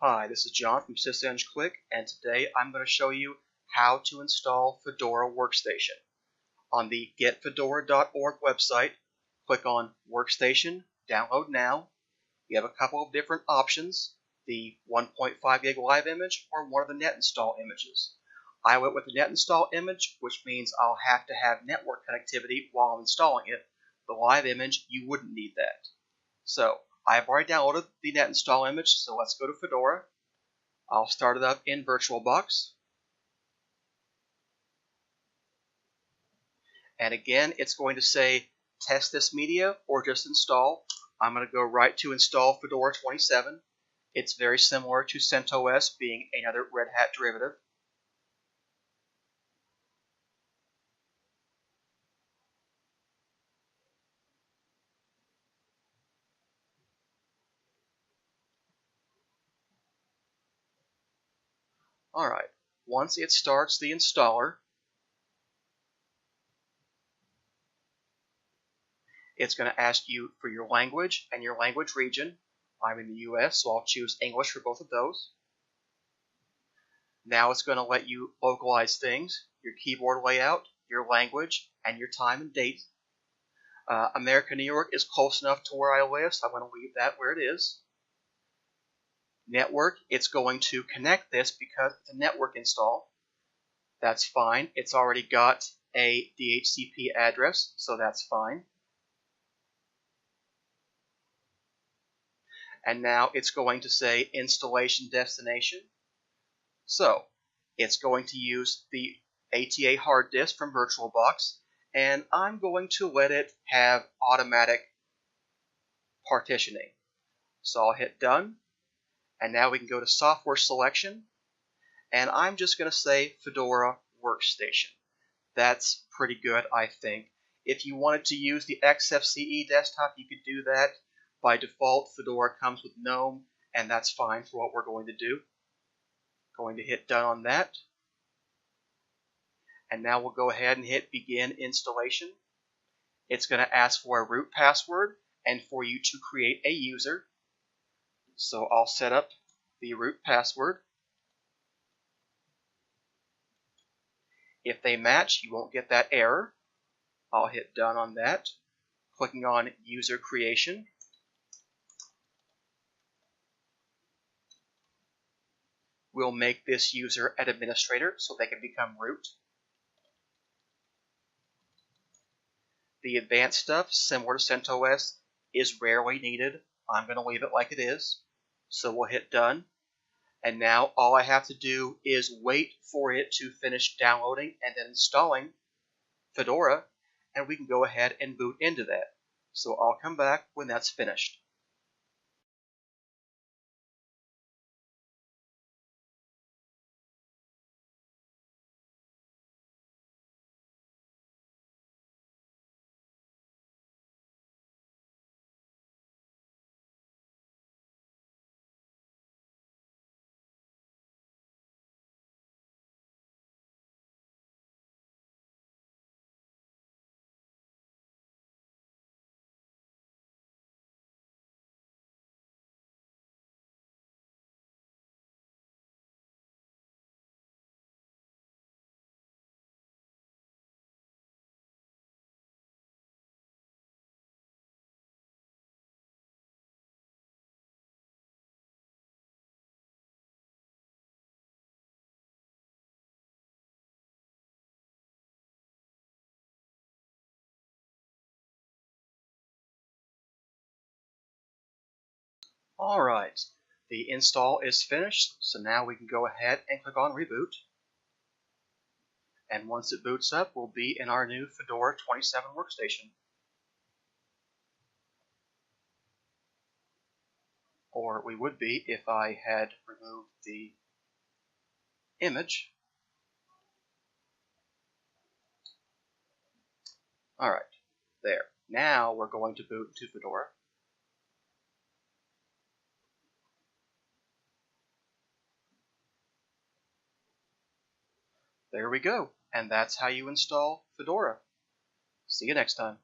Hi, this is John from SysEngClick, and today I'm going to show you how to install Fedora Workstation. On the getfedora.org website, click on Workstation, Download Now. You have a couple of different options, the 1.5 gig live image or one of the net install images. I went with the net install image, which means I'll have to have network connectivity while I'm installing it. The live image, you wouldn't need that. So I've already downloaded the net install image, so let's go to Fedora. I'll start it up in VirtualBox. And again, it's going to say test this media or just install. I'm going to go right to install Fedora 27. It's very similar to CentOS, being another Red Hat derivative. Alright, once it starts the installer, it's going to ask you for your language and your language region. I'm in the US, so I'll choose English for both of those. Now it's going to let you localize things, your keyboard layout, your language, and your time and date. America, New York is close enough to where I live, so I'm going to leave that where it is. Network, it's going to connect this because it's a network install. That's fine. It's already got a DHCP address, so that's fine. And now it's going to say installation destination. So it's going to use the ATA hard disk from VirtualBox, and I'm going to let it have automatic partitioning. So I'll hit done, and now we can go to software selection, and I'm just going to say Fedora Workstation. That's pretty good, I think. If you wanted to use the XFCE desktop, you could do that. By default, Fedora comes with GNOME, and that's fine for what we're going to do. Going to hit done on that. And now we'll go ahead and hit begin installation. It's going to ask for a root password and for you to create a user. So I'll set up the root password. If they match, you won't get that error. I'll hit done on that. Clicking on user creation. We'll make this user an administrator so they can become root. The advanced stuff, similar to CentOS, is rarely needed. I'm going to leave it like it is. So we'll hit done. And now all I have to do is wait for it to finish downloading and then installing Fedora, and we can go ahead and boot into that. So I'll come back when that's finished. Alright, the install is finished, so now we can go ahead and click on reboot. And once it boots up, we'll be in our new Fedora 27 workstation. Or we would be if I had removed the image. Alright, there. Now we're going to boot into Fedora. There we go. And that's how you install Fedora. See you next time.